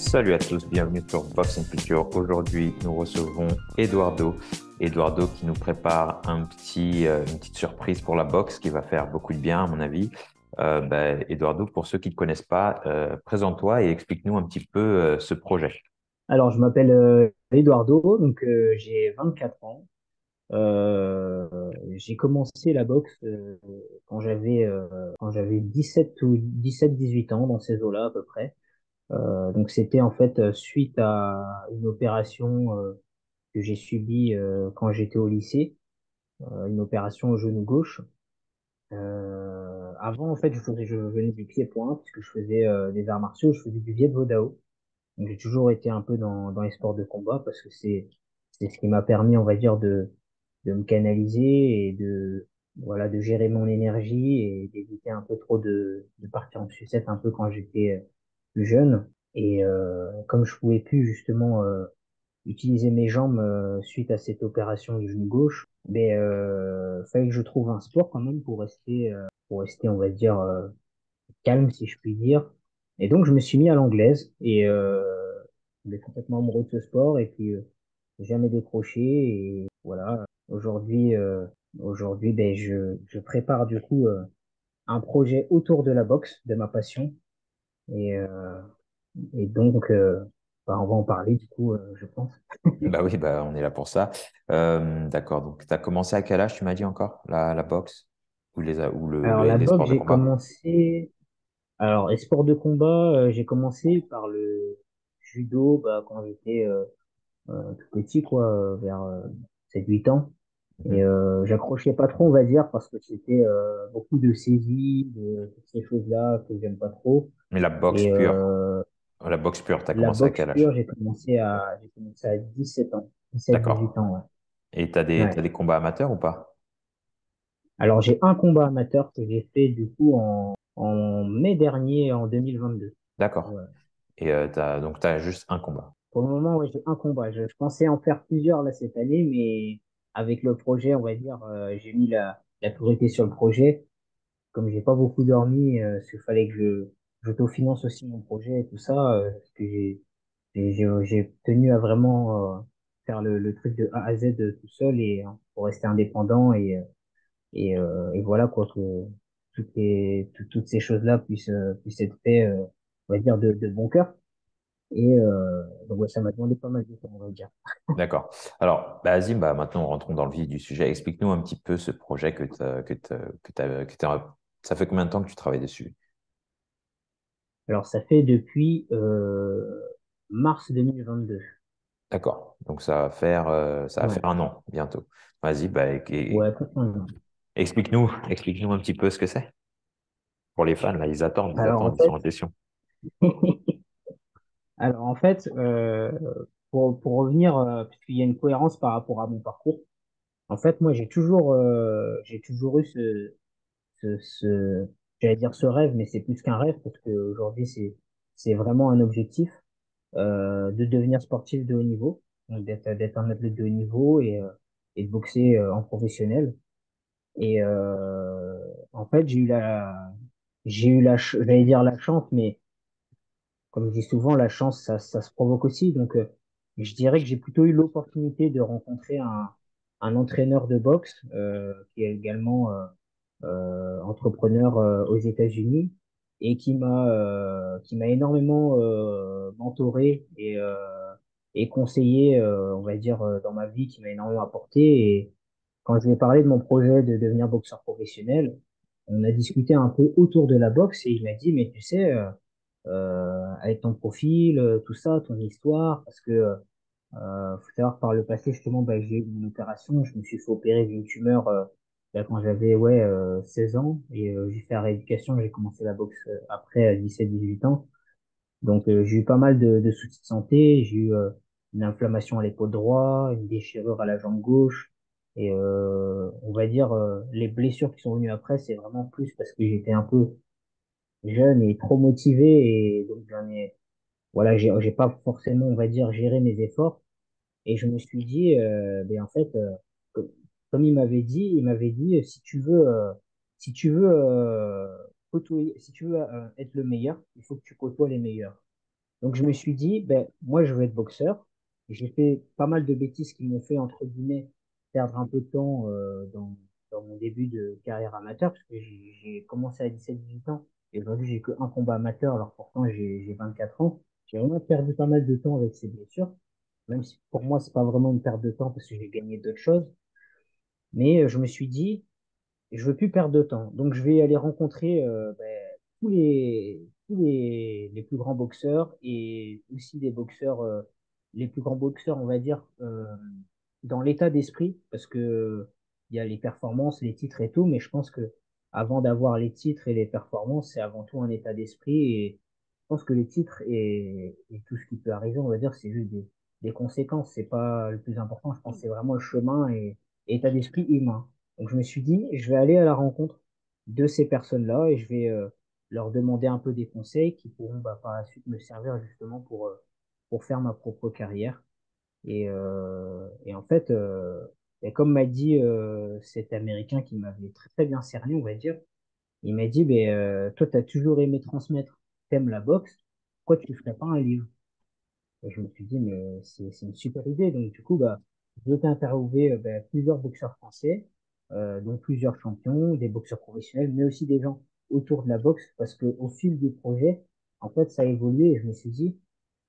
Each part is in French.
Salut à tous, bienvenue sur Boxing Culture. Aujourd'hui, nous recevons Eduardo. Eduardo qui nous prépare une petite surprise pour la boxe qui va faire beaucoup de bien, à mon avis. Eduardo, pour ceux qui ne te connaissent pas, présente-toi et explique-nous un petit peu ce projet. Alors, je m'appelle Eduardo, donc j'ai 24 ans. J'ai commencé la boxe quand j'avais 17 18 ans, dans ces eaux-là à peu près. Donc c'était en fait suite à une opération que j'ai subie quand j'étais au lycée, une opération au genou gauche. Avant, en fait, je venais du pied-point, puisque je faisais des arts martiaux, je faisais du Viet Vo Dao. Donc, j'ai toujours été un peu dans les sports de combat parce que c'est ce qui m'a permis, on va dire, de me canaliser et de gérer mon énergie et d'éviter un peu trop de partir en sucette un peu quand j'étais plus jeune. Et comme je pouvais plus justement utiliser mes jambes suite à cette opération du genou gauche, mais fallait que je trouve un sport quand même pour rester, on va dire, calme, si je puis dire. Et donc, je me suis mis à l'anglaise et je suis complètement amoureux de ce sport et puis jamais décroché. Et voilà, aujourd'hui, ben, je prépare du coup un projet autour de la boxe, de ma passion. Et, euh, et donc, on va en parler du coup, je pense. Bah oui, bah, on est là pour ça. D'accord, donc tu as commencé à quel âge, tu m'as dit encore, la boxe ou Alors, la les boxe, sports de j'ai combat? commencé. Alors, les sports de combat, j'ai commencé par le judo bah, quand j'étais tout petit, quoi, vers 7-8 ans. Et Mhm. j'accrochais pas trop, on va dire, parce que c'était beaucoup de saisie, de toutes ces choses-là que j'aime pas trop. Mais Et la boxe pure, tu as la commencé à boxe quel âge? pure, j'ai commencé à 17 ans, 17-18 D'accord. ans, ouais. Et Ouais. t'as des combats amateurs ou pas? Alors, j'ai un combat amateur que j'ai fait, du coup, en mai dernier, en 2022. D'accord. Ouais. Et donc tu as juste un combat. Pour le moment, ouais, j'ai un combat. Je pensais en faire plusieurs, là, cette année, mais avec le projet, on va dire, j'ai mis la priorité sur le projet. Comme j'ai pas beaucoup dormi, parce qu'il fallait que j'autofinance aussi mon projet et tout ça, parce que j'ai tenu à vraiment faire le truc de A à Z tout seul et pour rester indépendant et voilà quoi que toutes ces choses-là puissent être faites, on va dire de bon cœur. Et donc ouais, ça m'a demandé pas mal de temps, on va dire. D'accord. Alors, bah, Azim, bah, maintenant rentrons dans le vif du sujet. Explique-nous un petit peu ce projet ça fait combien de temps que tu travailles dessus? Alors ça fait depuis mars 2022. D'accord. Donc ça va Ouais, faire un an bientôt. Vas-y, bah, ouais, presque un an. explique-nous un petit peu ce que c'est. Pour les fans, là, Alors en ils sont fait, impatients. Alors en fait, pour revenir, puisqu'il y a une cohérence par rapport à mon parcours, en fait, moi j'ai toujours eu j'allais dire ce rêve, mais c'est plus qu'un rêve parce qu'aujourd'hui c'est vraiment un objectif de devenir sportif de haut niveau, donc d'être un athlète de haut niveau et de boxer en professionnel. Et en fait, j'allais dire la chance, mais comme je dis souvent, la chance, ça se provoque aussi. Donc, je dirais que j'ai plutôt eu l'opportunité de rencontrer un entraîneur de boxe qui est également entrepreneur aux États-Unis et qui m'a énormément mentoré et conseillé, on va dire, dans ma vie, qui m'a énormément apporté. Et quand je lui ai parlé de mon projet de devenir boxeur professionnel, on a discuté un peu autour de la boxe et il m'a dit, mais tu sais, avec ton profil, tout ça, ton histoire, parce que faut savoir que par le passé justement, bah, j'ai eu une opération, je me suis fait opérer d'une tumeur là, quand j'avais 16 ans et j'ai fait la rééducation, j'ai commencé la boxe après 17-18 ans. Donc j'ai eu pas mal de soucis de santé, j'ai eu une inflammation à l'épaule droite, une déchirure à la jambe gauche et on va dire les blessures qui sont venues après, c'est vraiment plus parce que j'étais un peu jeune et trop motivé et donc voilà, j'ai pas forcément, on va dire, géré mes efforts. Et je me suis dit, ben en fait, co- comme il m'avait dit, si tu veux être le meilleur, il faut que tu côtoies les meilleurs. Donc je me suis dit, ben, moi je veux être boxeur. J'ai fait pas mal de bêtises qui m'ont fait, entre guillemets, perdre un peu de temps dans mon début de carrière amateur, parce que j'ai commencé à 17-18 ans, et aujourd'hui j'ai que un combat amateur, alors pourtant j'ai 24 ans. J'ai vraiment perdu pas mal de temps avec ces blessures, même si pour moi c'est pas vraiment une perte de temps parce que j'ai gagné d'autres choses. Mais je me suis dit, je veux plus perdre de temps. Donc, je vais aller rencontrer les plus grands boxeurs et aussi des boxeurs, les plus grands boxeurs, on va dire, dans l'état d'esprit, parce que il y a les performances, les titres et tout, mais je pense que avant d'avoir les titres et les performances, c'est avant tout un état d'esprit. Et je pense que les titres et tout ce qui peut arriver, on va dire, c'est juste des conséquences. C'est pas le plus important. Je pense que c'est vraiment le chemin et état d'esprit humain. Donc je me suis dit, je vais aller à la rencontre de ces personnes-là et je vais leur demander un peu des conseils qui pourront par la suite me servir justement pour faire ma propre carrière. Et en fait, et comme m'a dit cet Américain qui m'avait très, très bien cerné, on va dire, il m'a dit, ben, toi, tu as toujours aimé transmettre, t'aimes la boxe, pourquoi tu ne ferais pas un livre? Et je me suis dit, mais c'est une super idée. Donc, du coup, bah, j'ai été interviewé plusieurs boxeurs français, dont plusieurs champions, des boxeurs professionnels, mais aussi des gens autour de la boxe, parce que au fil du projet, en fait, ça a évolué et je me suis dit,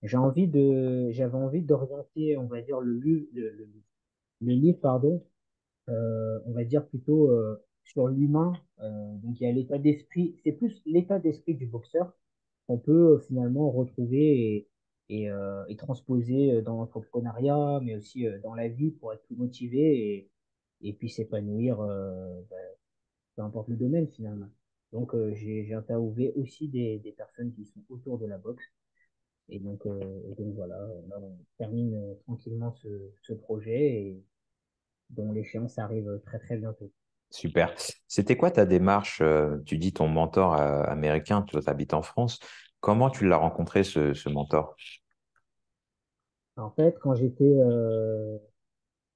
j'avais envie d'orienter, on va dire, le livre, pardon, on va dire plutôt sur l'humain. Donc, il y a l'état d'esprit, c'est plus l'état d'esprit du boxeur qu'on peut finalement retrouver et transposer dans l'entrepreneuriat, mais aussi dans la vie pour être plus motivé et puis s'épanouir, peu importe le domaine finalement. Donc j'ai interviewé aussi des personnes qui sont autour de la boxe. Et donc voilà, là, on termine tranquillement ce projet et dont l'échéance arrive très très bientôt. Super. C'était quoi ta démarche? Tu dis ton mentor américain, tu habites en France. Comment tu l'as rencontré, ce mentor? En fait, quand j'étais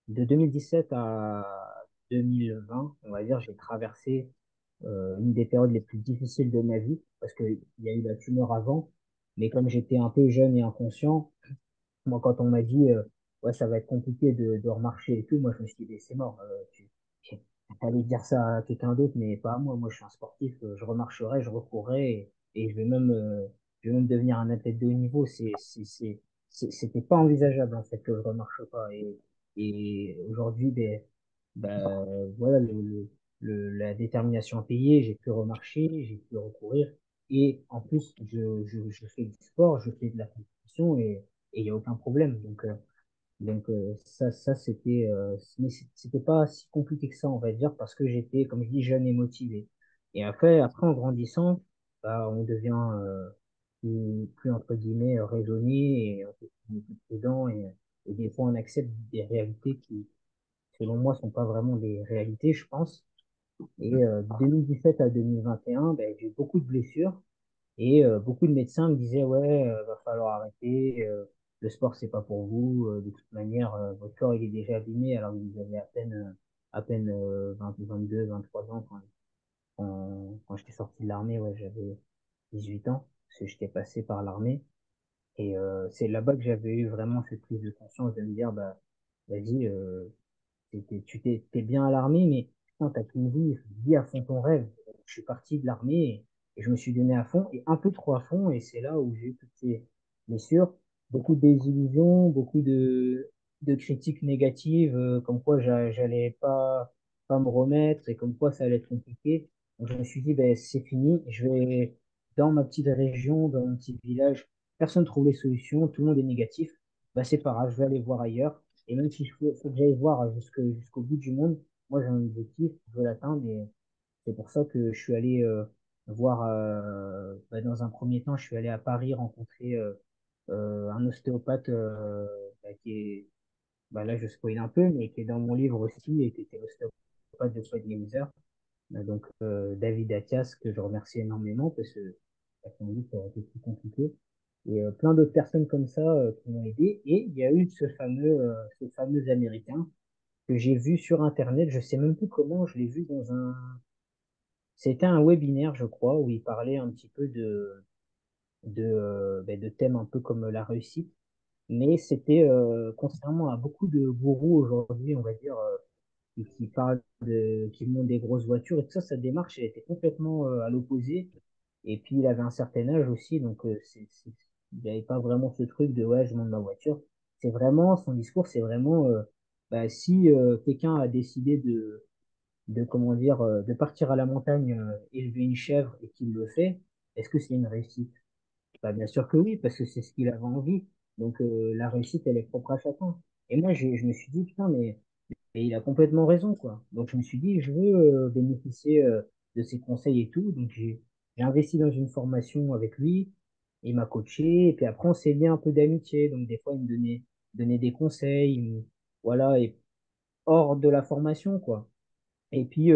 de 2017 à 2020, on va dire, j'ai traversé une des périodes les plus difficiles de ma vie, parce qu'il y a eu la tumeur avant, mais comme j'étais un peu jeune et inconscient, moi, quand on m'a dit, ouais, ça va être compliqué de remarcher et tout, moi, je me suis dit, c'est mort. Tu allais dire ça à quelqu'un d'autre, mais pas à moi. Moi, je suis un sportif, je remarcherai, je recourrai et je vais même devenir un athlète de haut niveau. C'était pas envisageable, en fait, que je remarche pas. Et aujourd'hui, voilà, la détermination à payer, j'ai pu remarcher, j'ai pu recourir. Et en plus, je fais du sport, je fais de la compétition et il n'y a aucun problème. Donc ça mais c'était pas si compliqué que ça, on va dire, parce que j'étais, comme je dis, jeune et motivé. Et après en grandissant, bah, on devient plus, entre guillemets, raisonné et un peu plus prudent. Et des fois, on accepte des réalités qui, selon moi, sont pas vraiment des réalités, je pense. Et de 2017 à 2021, ben, j'ai eu beaucoup de blessures. Et beaucoup de médecins me disaient, ouais, va falloir arrêter, le sport, c'est pas pour vous, de toute manière, votre corps, il est déjà abîmé, alors que vous avez à peine 20, 22, 23 ans quand j'étais sorti de l'armée, ouais, j'avais 18 ans, parce que j'étais passé par l'armée. Et c'est là-bas que j'avais eu vraiment cette prise de conscience de me dire, bah, vas-y, t'es bien à l'armée, mais putain, t'as qu'une vie, vis à fond ton rêve. Je suis parti de l'armée et je me suis donné à fond, et un peu trop à fond, et c'est là où j'ai eu toutes ces blessures, beaucoup de désillusions, beaucoup de critiques négatives, comme quoi j'allais pas me remettre, et comme quoi ça allait être compliqué. Donc je me suis dit, ben, c'est fini, je vais dans ma petite région, dans mon petit village, personne ne trouve les solutions, tout le monde est négatif, ben, c'est pas grave, je vais aller voir ailleurs. Et même si faut que j'aille voir jusqu'au bout du monde, moi j'ai un objectif, je veux l'atteindre. Et c'est pour ça que je suis allé voir, dans un premier temps, je suis allé à Paris rencontrer un ostéopathe qui est, là je spoil un peu, mais qui est dans mon livre aussi, et qui était l'ostéopathe de Floyd Mayweather. Donc David Attias, que je remercie énormément, parce que son livre aurait été plus compliqué. Et plein d'autres personnes comme ça qui m'ont aidé. Et il y a eu ce fameux Américain que j'ai vu sur Internet. Je sais même plus comment, je l'ai vu dans un. C'était un webinaire, je crois, où il parlait un petit peu de thèmes un peu comme la réussite. Mais c'était, contrairement à beaucoup de gourous aujourd'hui, on va dire, qui parlent qui montent des grosses voitures et tout ça, sa démarche, elle était complètement à l'opposé. Et puis, il avait un certain âge aussi, donc il n'avait pas vraiment ce truc de ouais, je monte ma voiture. C'est vraiment, son discours, c'est vraiment, bah, si quelqu'un a décidé comment dire, de partir à la montagne, élever une chèvre et qu'il le fait, est-ce que c'est une réussite? Bah, bien sûr que oui, parce que c'est ce qu'il avait envie. Donc, la réussite, elle est propre à chacun. Et moi, je me suis dit, putain, mais et il a complètement raison, quoi. Donc, je me suis dit, je veux bénéficier de ses conseils et tout. Donc, j'ai investi dans une formation avec lui. Il m'a coaché. Et puis après, on s'est lié un peu d'amitié. Donc, des fois, il me donnait des conseils. Voilà, et hors de la formation, quoi. Et puis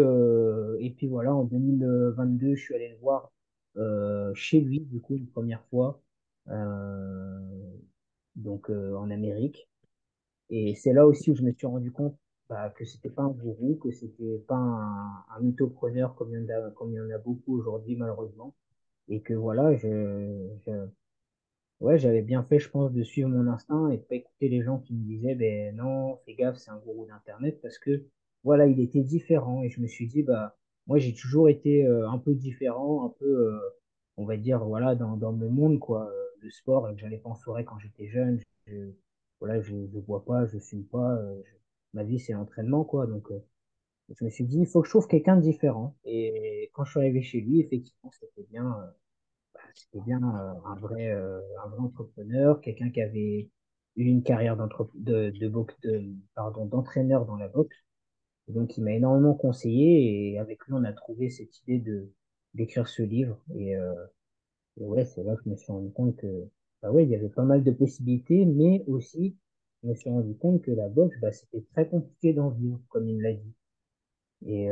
voilà, en 2022, je suis allé le voir chez lui, du coup, une première fois, euh, donc en Amérique. Et c'est là aussi où je me suis rendu compte bah, que c'était pas un gourou, que c'était pas un mythopreneur comme il y en a beaucoup aujourd'hui, malheureusement. Et que voilà, ouais, j'avais bien fait, je pense, de suivre mon instinct et de pas écouter les gens qui me disaient, ben non, fais gaffe, c'est un gourou d'Internet, parce que voilà, il était différent. Et je me suis dit, bah, moi, j'ai toujours été un peu différent, un peu, on va dire, voilà, dans mon monde, quoi, le sport, et que j'allais pas en soirée quand j'étais jeune. Voilà, je bois pas, je fume pas, ma vie, c'est l'entraînement, quoi. Donc, je me suis dit, il faut que je trouve quelqu'un de différent. Et quand je suis arrivé chez lui, effectivement, c'était bien un vrai entrepreneur, quelqu'un qui avait eu une carrière pardon, d'entraîneur dans la boxe. Et donc, il m'a énormément conseillé et avec lui, on a trouvé cette idée d'écrire ce livre. Et ouais, c'est là que je me suis rendu compte que, bah ouais, il y avait pas mal de possibilités, mais aussi, je me suis rendu compte que la boxe, bah, c'était très compliqué d'en vivre, comme il me l'a dit. Et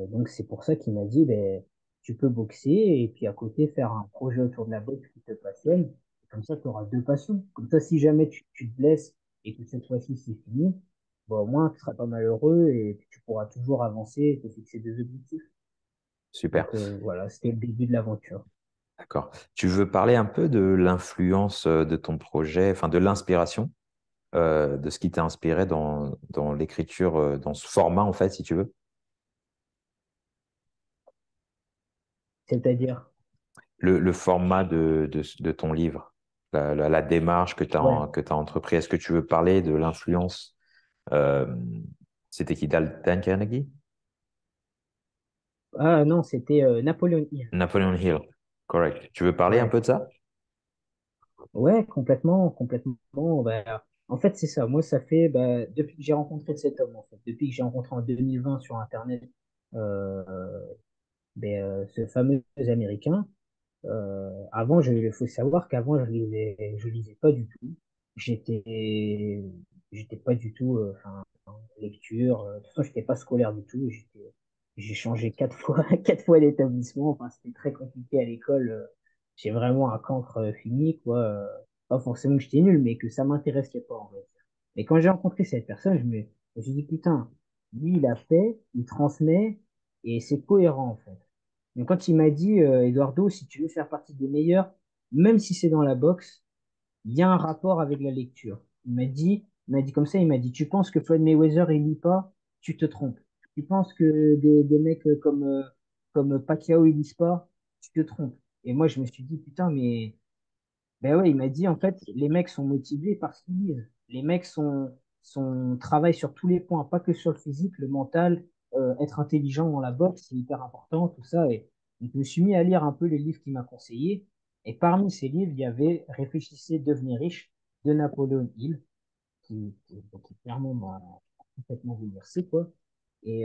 donc, c'est pour ça qu'il m'a dit, ben, tu peux boxer et puis à côté faire un projet autour de la boxe qui te passionne. Comme ça, tu auras deux passions. Comme ça, si jamais tu te blesses et que cette fois-ci c'est fini, bon, au moins tu seras pas malheureux et puis tu pourras toujours avancer et te fixer des objectifs. Super. Donc voilà, c'était le début de l'aventure. D'accord. Tu veux parler un peu de l'influence de ton projet, enfin de l'inspiration, de ce qui t'a inspiré dans l'écriture, dans ce format, en fait, si tu veux. C'est-à-dire, Le format de ton livre, la démarche que tu ouais. as, que tu entrepris. Est-ce que tu veux parler de l'influence euh, c'était qui, Dan Carnegie? Ah non, c'était Napoléon Hill. Napoleon Hill, correct. Tu veux parler un Ouais. peu de ça? Ouais, complètement, complètement. Bah, en fait, c'est ça. Moi, ça fait bah, depuis que j'ai rencontré cet homme, en fait, depuis que j'ai rencontré en 2020 sur Internet euh, ce fameux Américain. Avant, il faut savoir qu'avant, je lisais pas du tout. J'étais, j'étais pas du tout, en lecture. De toute façon, j'étais pas scolaire du tout. J'ai changé quatre fois, quatre fois d'établissement. Enfin, c'était très compliqué à l'école. J'ai vraiment un cancre fini, quoi. Pas forcément que j'étais nul, mais que ça m'intéressait pas, en fait. Mais quand j'ai rencontré cette personne, je me suis dit, putain, lui, il a fait, il transmet, et c'est cohérent, en fait. Donc quand il m'a dit, Eduardo, si tu veux faire partie des meilleurs, même si c'est dans la boxe, il y a un rapport avec la lecture. Il m'a dit comme ça, il m'a dit, tu penses que Floyd Mayweather, il lit pas, tu te trompes. Tu penses que des mecs comme Pacquiao, ils lisent pas, tu te trompes. Et moi, je me suis dit, putain, mais ben ouais, il m'a dit en fait, les mecs sont motivés parce qu'ils lisent. Les mecs travaillent sur tous les points, pas que sur le physique, le mental, être intelligent dans la boxe, c'est hyper important, tout ça. Et donc, je me suis mis à lire un peu les livres qu'il m'a conseillés. Et parmi ces livres, il y avait Réfléchissez, devenez riche de Napoléon Hill, qui clairement m'a complètement bouleversé, quoi. Et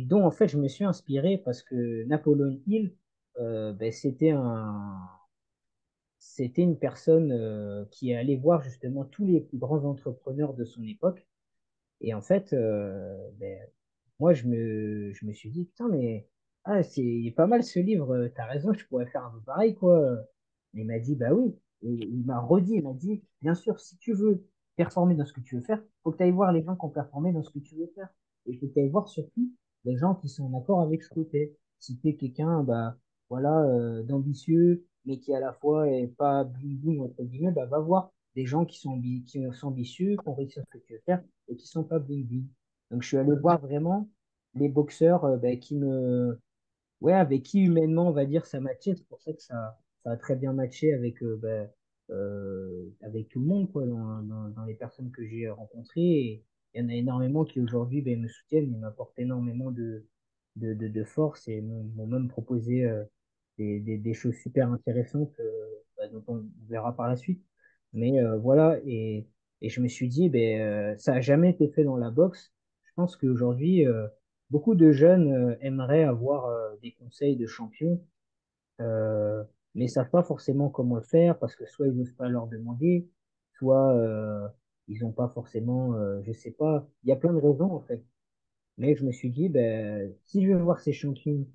dont en fait, je me suis inspiré parce que Napoléon Hill, ben, c'était une personne qui est allée voir justement tous les plus grands entrepreneurs de son époque. Et en fait, ben, moi, je me suis dit, putain, mais il est pas mal ce livre, t'as raison, je pourrais faire un peu pareil, quoi. Et il m'a dit, bah oui. Et il m'a redit, il m'a dit, bien sûr, si tu veux performer dans ce que tu veux faire, faut que tu ailles voir les gens qui ont performé dans ce que tu veux faire. Et faut que tu ailles voir surtout les gens qui sont en accord avec ce que tu es. Si tu es quelqu'un, bah, voilà, d'ambitieux, mais qui à la fois est pas bling bling, entre guillemets, bah, va voir des gens qui sont ambitieux, qui ont réussi à ce que tu veux faire et qui sont pas bling bling. Donc, je suis allé voir vraiment les boxeurs bah, ouais, avec qui humainement, on va dire, ça matchait. C'est pour ça que ça a très bien matché avec tout le monde, quoi, dans les personnes que j'ai rencontrées. Et il y en a énormément qui aujourd'hui ben, me soutiennent et m'apportent énormément de force et m'ont même proposé des choses super intéressantes bah, dont on verra par la suite. Mais voilà, et je me suis dit, ben, ça n'a jamais été fait dans la boxe. Je pense qu'aujourd'hui, beaucoup de jeunes aimeraient avoir des conseils de champions, euh, mais ne savent pas forcément comment le faire parce que soit ils n'osent pas leur demander, soit ils n'ont pas forcément, je sais pas, il y a plein de raisons en fait. Mais je me suis dit, ben, si je vais voir ces champions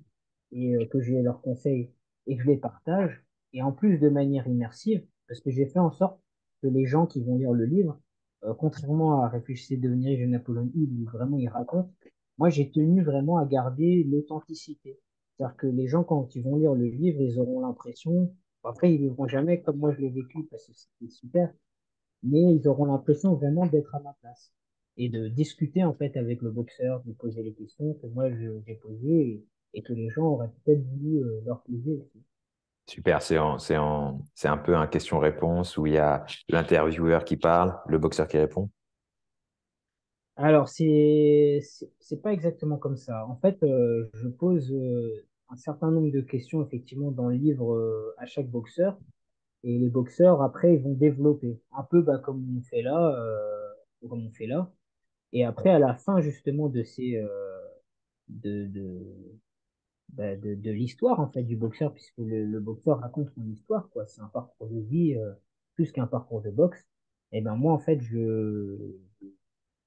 et que je leur conseille et que je les partage, et en plus de manière immersive, parce que j'ai fait en sorte que les gens qui vont lire le livre, contrairement à Réfléchissez devenir riche de Napoléon Hill, où vraiment il raconte, moi j'ai tenu vraiment à garder l'authenticité. C'est-à-dire que les gens, quand ils vont lire le livre, ils auront l'impression, après ils ne vivront jamais comme moi je l'ai vécu, parce que c'était super, mais ils auront l'impression vraiment d'être à ma place et de discuter en fait avec le boxeur, de poser les questions que moi j'ai posées et que les gens auraient peut-être voulu leur poser aussi. Super, c'est un peu un question-réponse où il y a l'intervieweur qui parle, le boxeur qui répond. Alors, c'est pas exactement comme ça. En fait, je pose un certain nombre de questions effectivement dans le livre à chaque boxeur et les boxeurs après ils vont développer un peu bah, comme on fait là. Et après à la fin justement de de l'histoire en fait du boxeur, puisque le boxeur raconte son histoire, quoi. C'est un parcours de vie plus qu'un parcours de boxe. Et ben moi en fait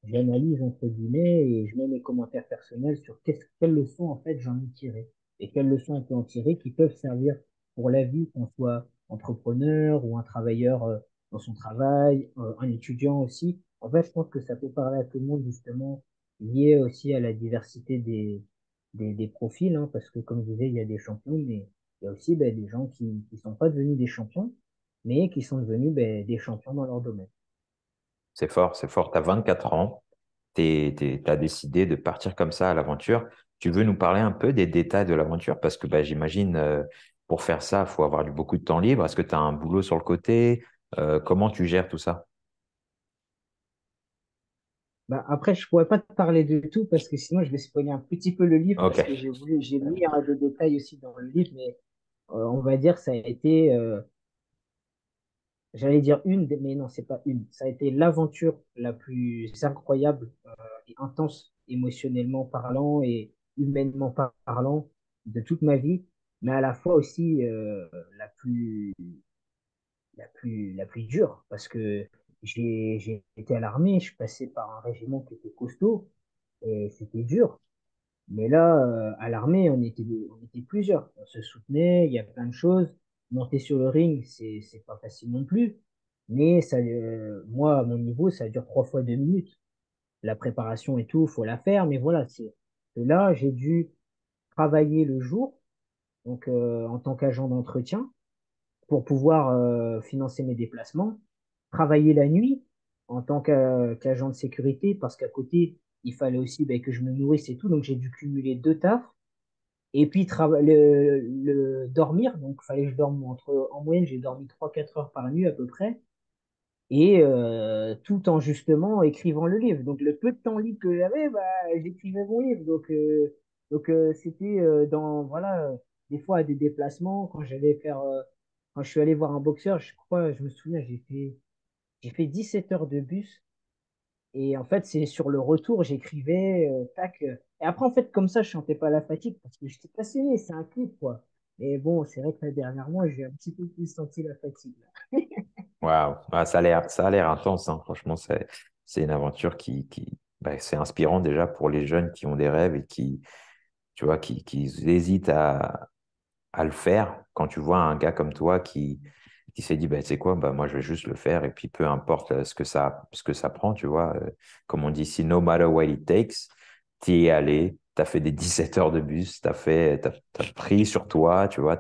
j'analyse entre guillemets et je mets mes commentaires personnels sur quelles leçons en fait j'en ai tiré et quelles leçons on peut en tirer qui peuvent servir pour la vie, qu'on soit entrepreneur ou un travailleur dans son travail, un étudiant aussi. En fait, je pense que ça peut parler à tout le monde justement, lié aussi à la diversité des profils, hein, parce que comme je disais, il y a des champions, mais il y a aussi ben, des gens qui sont pas devenus des champions, mais qui sont devenus ben, des champions dans leur domaine. C'est fort, c'est fort. Tu as 24 ans, tu as décidé de partir comme ça à l'aventure. Tu veux nous parler un peu des détails de l'aventure? Parce que bah, j'imagine, pour faire ça, il faut avoir beaucoup de temps libre. Est-ce que tu as un boulot sur le côté? Comment tu gères tout ça? Bah, après, je pourrais pas te parler de tout parce que sinon je vais spoiler un petit peu le livre Ok, parce que j'ai mis des détails aussi dans le livre, mais on va dire ça a été, j'allais dire mais non, c'est pas une, ça a été l'aventure la plus incroyable et intense émotionnellement parlant et humainement parlant de toute ma vie, mais à la fois aussi la plus, la plus dure parce que j'ai été à l'armée, je passais par un régiment qui était costaud et c'était dur. Mais là, à l'armée, on était plusieurs. On se soutenait, il y a plein de choses. Monter sur le ring, c'est pas facile non plus. Mais ça, moi, à mon niveau, ça dure 3 fois 2 minutes. La préparation et tout, faut la faire. Mais voilà, c'est que là, j'ai dû travailler le jour, donc en tant qu'agent d'entretien, pour pouvoir financer mes déplacements. Travailler la nuit en tant qu'agent de sécurité, parce qu'à côté, il fallait aussi ben, que je me nourrisse et tout. Donc j'ai dû cumuler deux tafs. Et puis dormir, donc il fallait que je dorme en moyenne, j'ai dormi 3 4 heures par nuit à peu près, et tout en justement écrivant le livre. Donc le peu de temps libre que j'avais, bah, j'écrivais mon livre. Donc c'était voilà, des fois à des déplacements, quand je suis allé voir un boxeur, je crois, je me souviens, j'ai fait 17 heures de bus et en fait, c'est sur le retour, j'écrivais, tac. Et après, en fait, comme ça, je sentais pas la fatigue parce que j'étais passionné, c'est un clip, quoi. Mais bon, c'est vrai que là, dernièrement, j'ai un petit peu plus senti la fatigue, là. waouh. Ah, ça a l'air intense, hein. Franchement, c'est une aventure bah, c'est inspirant déjà pour les jeunes qui ont des rêves et tu vois, qui hésitent à le faire. Quand tu vois un gars comme toi qui s'est dit, bah, tu sais quoi, bah, moi, je vais juste le faire et puis peu importe ce que ça prend, tu vois. Comme on dit ici, no matter what it takes, tu y es allé, tu as fait des 17 heures de bus, t'as pris sur toi, tu vois,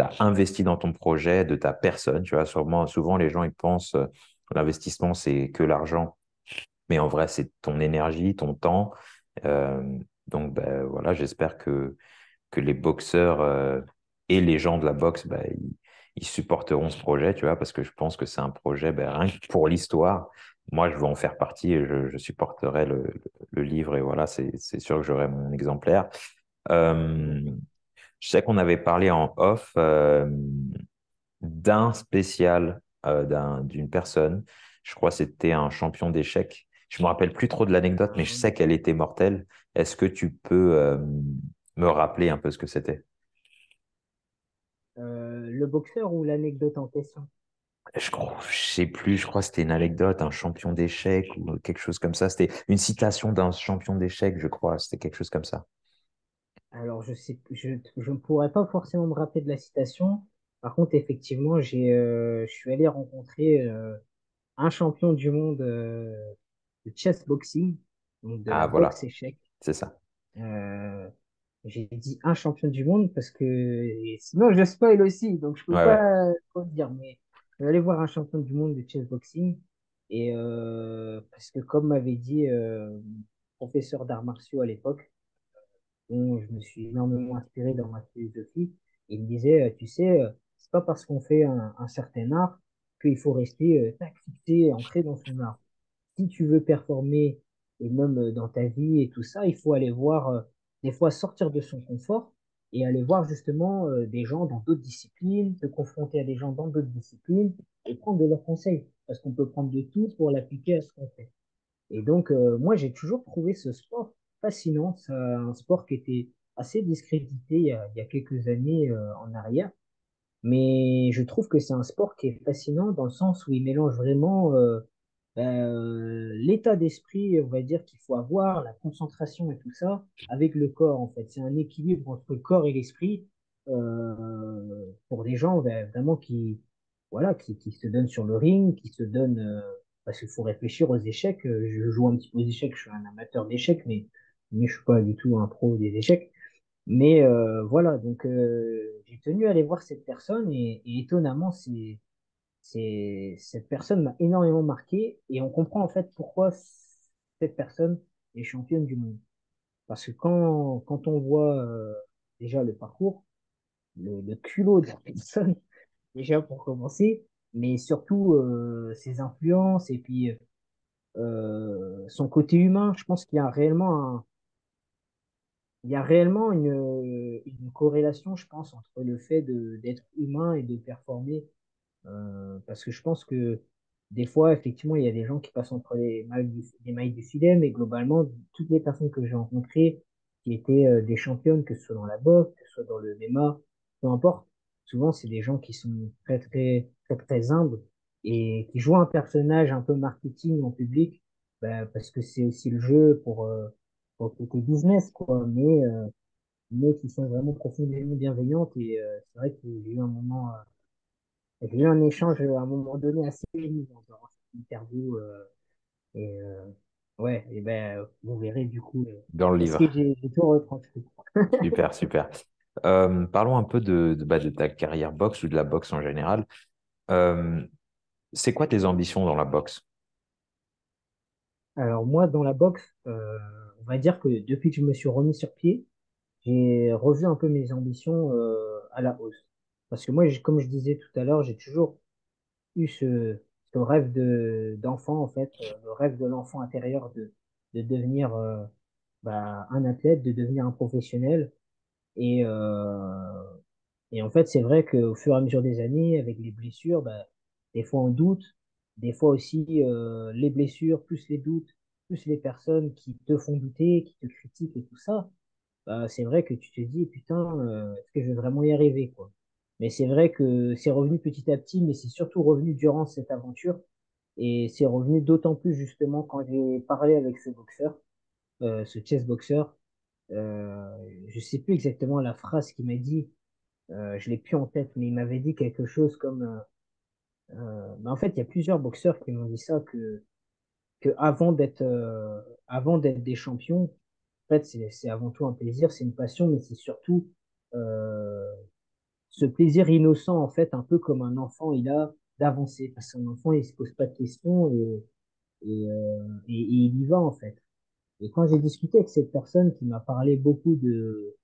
as investi dans ton projet, de ta personne. Tu vois, souvent, les gens, ils pensent l'investissement, c'est que l'argent. Mais en vrai, c'est ton énergie, ton temps. Euh, donc, ben, voilà, j'espère que les boxeurs et les gens de la boxe, ben, ils supporteront ce projet, tu vois, parce que je pense que c'est un projet, ben, rien que pour l'histoire. Moi, je veux en faire partie et je supporterai le livre. Et voilà, c'est sûr que j'aurai mon exemplaire. Euh, je sais qu'on avait parlé en off d'un spécial d'une personne. Je crois que c'était un champion d'échecs. Je me rappelle plus trop de l'anecdote, mais je sais qu'elle était mortelle. Est-ce que tu peux me rappeler un peu ce que c'était? Le boxeur ou l'anecdote en question? Je sais plus, je crois que c'était une anecdote, un champion d'échecs ou quelque chose comme ça. C'était une citation d'un champion d'échecs, je crois. C'était quelque chose comme ça. Alors, je ne pourrais pas forcément me rappeler de la citation. Par contre, effectivement, je suis allé rencontrer un champion du monde de chess boxing, donc de Ah, la boxe voilà, échec. c'est ça. Euh, j'ai dit un champion du monde parce que et sinon je spoil aussi, donc je peux Ouais, ouais. pas trop dire. Mais je vais aller voir un champion du monde de chess boxing et parce que comme m'avait dit mon professeur d'arts martiaux à l'époque, dont je me suis énormément inspiré dans ma philosophie. Il me disait, tu sais, c'est pas parce qu'on fait un certain art qu'il faut rester tac, fixé, ancré dans son art. Si tu veux performer, et même dans ta vie et tout ça, il faut aller voir, des fois sortir de son confort et aller voir justement des gens dans d'autres disciplines, se confronter à des gens dans d'autres disciplines et prendre de leurs conseils. Parce qu'on peut prendre de tout pour l'appliquer à ce qu'on fait. Et donc, moi, j'ai toujours trouvé ce sport fascinant. C'est un sport qui était assez discrédité il y a quelques années en arrière. Mais je trouve que c'est un sport qui est fascinant dans le sens où il mélange vraiment l'état d'esprit, on va dire, qu'il faut avoir, la concentration et tout ça, avec le corps, en fait. C'est un équilibre entre le corps et l'esprit pour des gens vraiment voilà, qui se donnent sur le ring, qui se donnent... parce qu'il faut réfléchir aux échecs. Je joue un petit peu aux échecs, je suis un amateur d'échecs, mais je suis pas du tout un pro des échecs. Mais voilà, donc j'ai tenu à aller voir cette personne et étonnamment, cette personne m'a énormément marqué et on comprend en fait pourquoi cette personne est championne du monde. Parce que quand on voit déjà le parcours, le culot de la personne, déjà pour commencer, mais surtout ses influences et puis son côté humain, je pense qu'il y a réellement il y a réellement une corrélation, je pense, entre le fait d'être humain et de performer. Parce que je pense que des fois, effectivement, il y a des gens qui passent entre les mailles du filet, mais globalement, toutes les personnes que j'ai rencontrées qui étaient des championnes, que ce soit dans la boxe, que ce soit dans le MMA, peu importe, souvent, c'est des gens qui sont très, très, très, très humbles et qui jouent un personnage un peu marketing en public, ben, parce que c'est aussi le jeu pour le côté business, quoi. Mais qui sont vraiment profondément bienveillantes. Et c'est vrai que j'ai eu un échange à un moment donné assez émouvant dans cette interview. Et ouais, et ben vous verrez du coup Dans le est-ce que livre. j'ai tout retranscrit. Super, super. Parlons un peu de ta carrière boxe ou de la boxe en général. Euh, c'est quoi tes ambitions dans la boxe? Alors moi, dans la boxe, on va dire que depuis que je me suis remis sur pied, j'ai revu un peu mes ambitions à la hausse. Parce que moi, comme je disais tout à l'heure, j'ai toujours eu ce rêve d'enfant, en fait, le rêve de l'enfant intérieur de devenir un athlète, de devenir un professionnel. Et, euh, et en fait, c'est vrai qu'au fur et à mesure des années, avec les blessures, des fois on doute, des fois aussi les blessures, plus les doutes, plus les personnes qui te font douter, qui te critiquent et tout ça, c'est vrai que tu te dis, putain, est-ce que je vais vraiment y arriver, quoi. Mais c'est vrai que c'est revenu petit à petit, mais c'est surtout revenu durant cette aventure. Et c'est revenu d'autant plus justement quand j'ai parlé avec ce boxeur, ce chess boxeur. Je sais plus exactement la phrase qu'il m'a dit, je l'ai plus en tête, mais il m'avait dit quelque chose comme, en fait, il y a plusieurs boxeurs qui m'ont dit ça que avant d'être des champions, en fait, c'est avant tout un plaisir, c'est une passion, mais c'est surtout euh, ce plaisir innocent, en fait, un peu comme un enfant, il a d'avancer. Parce qu'un enfant, il se pose pas de questions et il y va, en fait. Et quand j'ai discuté avec cette personne qui m'a parlé beaucoup de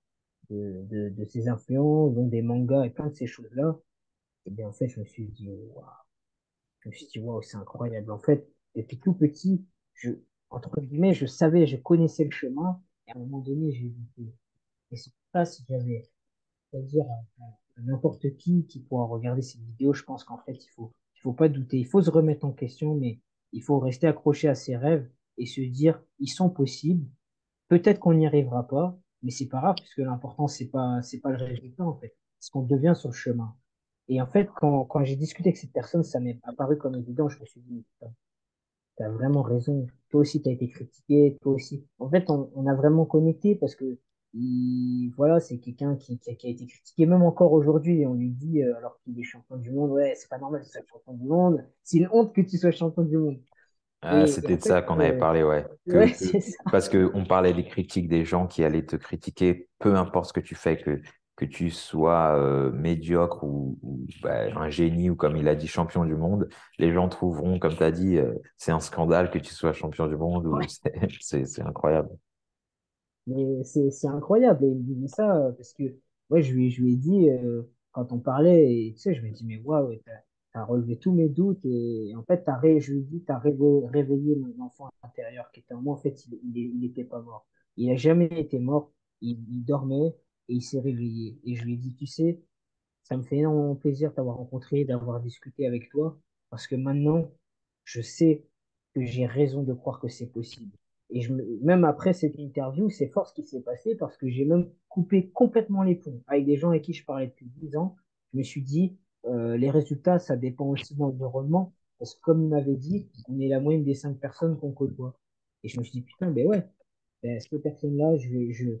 ses influences, donc des mangas et plein de ces choses-là, et bien, en fait, je me suis dit, waouh, c'est incroyable. En fait, depuis tout petit, entre guillemets, je savais, je connaissais le chemin, et à un moment donné, j'ai dit, et c'est pas si j'avais, c'est-à-dire, n'importe qui pourra regarder cette vidéo, je pense qu'en fait, il faut pas douter, il faut se remettre en question, mais il faut rester accroché à ses rêves et se dire, ils sont possibles. Peut-être qu'on n'y arrivera pas, mais c'est pas grave, puisque l'important, c'est pas le résultat, en fait. C'est ce qu'on devient sur le chemin. Et en fait, quand j'ai discuté avec cette personne, ça m'est apparu comme évident. Je me suis dit, t'as vraiment raison. Toi aussi, t'as été critiqué. Toi aussi. En fait, on a vraiment connecté parce que, voilà, c'est quelqu'un qui a été critiqué, même encore aujourd'hui. Et on lui dit, alors qu'il est champion du monde, ouais, c'est pas normal que tu sois champion du monde. C'est une honte que tu sois champion du monde. Ah, Et c'était en de fait, ça qu'on avait parlé, ouais. ouais, c'est ça. Parce qu'on parlait des critiques des gens qui allaient te critiquer, peu importe ce que tu fais, que tu sois médiocre ou, bah, un génie ou comme il a dit champion du monde, les gens trouveront, comme tu as dit, c'est un scandale que tu sois champion du monde ou c'est incroyable. Mais c'est incroyable. Et il me disait ça parce que ouais, je lui ai dit, quand on parlait, et, tu sais, je me dis, mais waouh, t'as relevé tous mes doutes. Et en fait, je lui ai dit, t'as réveillé mon enfant intérieur qui était en moi. En fait, il était pas mort. Il a jamais été mort. Il dormait et il s'est réveillé. Et je lui ai dit, tu sais, ça me fait énormément plaisir de t'avoir rencontré, d'avoir discuté avec toi, parce que maintenant, je sais que j'ai raison de croire que c'est possible. Et même après cette interview, c'est fort ce qui s'est passé, parce que j'ai même coupé complètement les ponts avec des gens avec qui je parlais depuis 10 ans. Je me suis dit, les résultats, ça dépend aussi de l'environnement, parce que comme il m'avait dit, on est la moyenne des 5 personnes qu'on côtoie. Et je me suis dit, putain, ben ouais, ben, cette personne-là, je,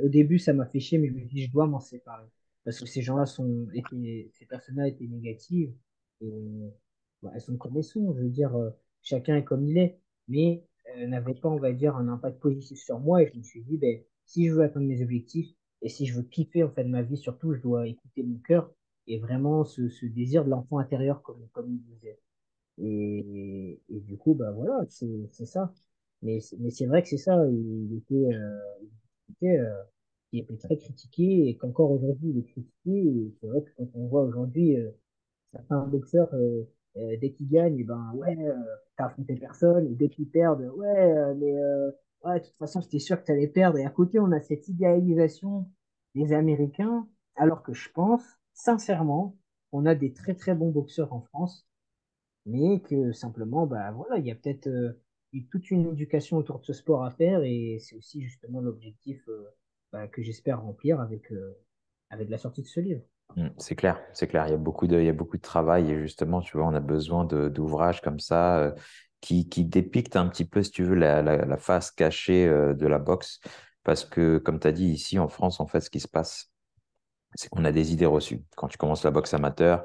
au début, ça m'a fait chier, mais je me dis, je dois m'en séparer. Parce que ces gens-là ces personnes-là étaient négatives. Et bah, elles sont comme elles sont. Je veux dire, chacun est comme il est. Mais n'avaient pas, on va dire, un impact positif sur moi. Et je me suis dit, ben, si je veux atteindre mes objectifs et si je veux kiffer en fait ma vie, surtout, je dois écouter mon cœur et vraiment ce désir de l'enfant intérieur, comme il disait. Et du coup, bah voilà, c'est ça. Mais c'est vrai que c'est ça, était, euh, il était très critiqué et qu'encore aujourd'hui, il est critiqué. Et c'est vrai que quand on voit aujourd'hui certains boxeurs, dès qu'ils gagnent, eh ben ouais, t'as affronté personne. Et dès qu'ils perdent, ouais, ouais, de toute façon, c'était sûr que t'allais perdre. Et à côté, on a cette idéalisation des Américains, alors que je pense, sincèrement, on a des très très bons boxeurs en France mais que simplement, bah voilà, il y a peut-être toute une éducation autour de ce sport à faire et c'est aussi justement l'objectif bah, que j'espère remplir avec la sortie de ce livre. C'est clair, c'est clair. Il y a beaucoup de travail et justement, tu vois, on a besoin d'ouvrages comme ça qui dépiquent un petit peu, si tu veux, la face cachée de la boxe. Parce que, comme tu as dit, ici en France, en fait, ce qui se passe, c'est qu'on a des idées reçues. Quand tu commences la boxe amateur,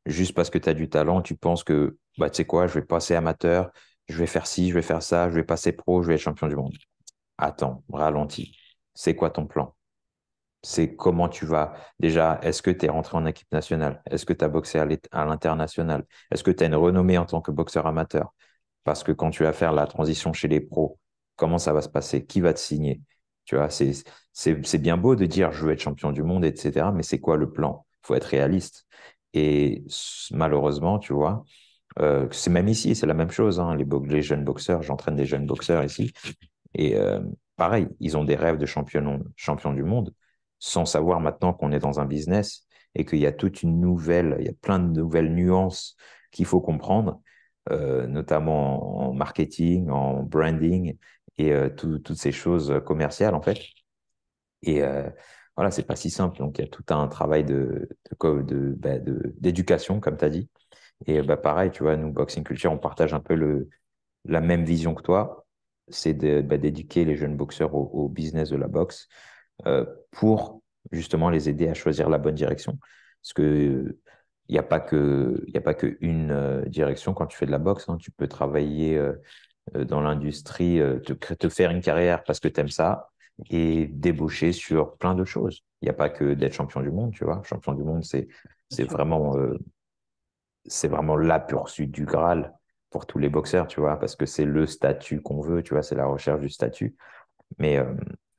juste parce que tu as du talent, tu penses que, bah, tu sais quoi, je vais passer amateur, je vais faire ci, je vais faire ça, je vais passer pro, je vais être champion du monde. Attends, ralentis. C'est quoi ton plan? C'est comment tu vas. Déjà, est-ce que tu es rentré en équipe nationale? Est-ce que tu as boxé à l'international? Est-ce que tu as une renommée en tant que boxeur amateur? Parce que quand tu vas faire la transition chez les pros, comment ça va se passer? Qui va te signer? Tu vois, c'est bien beau de dire je veux être champion du monde, etc. Mais c'est quoi le plan? Il faut être réaliste. Et malheureusement, tu vois, c'est même ici, c'est la même chose, hein. Les jeunes boxeurs, j'entraîne des jeunes boxeurs ici. Et pareil, ils ont des rêves de champion du monde, sans savoir maintenant qu'on est dans un business et qu'il y a il y a plein de nouvelles nuances qu'il faut comprendre, notamment en marketing, en branding et toutes ces choses commerciales en fait. Et voilà, c'est pas si simple. Donc il y a tout un travail d'éducation, comme tu as dit. Et bah, pareil, tu vois, nous, Boxing Culture, on partage un peu la même vision que toi, c'est d'éduquer les jeunes boxeurs au business de la boxe pour justement les aider à choisir la bonne direction. Parce que il y a pas que une direction quand tu fais de la boxe, hein. Tu peux travailler dans l'industrie, te faire une carrière parce que tu aimes ça. et déboucher sur plein de choses. Il n'y a pas que d'être champion du monde, tu vois. Champion du monde, bien c'est sûr. vraiment, euh, c'est vraiment la poursuite du Graal pour tous les boxeurs, tu vois, parce que c'est le statut qu'on veut, tu vois, c'est la recherche du statut. Mais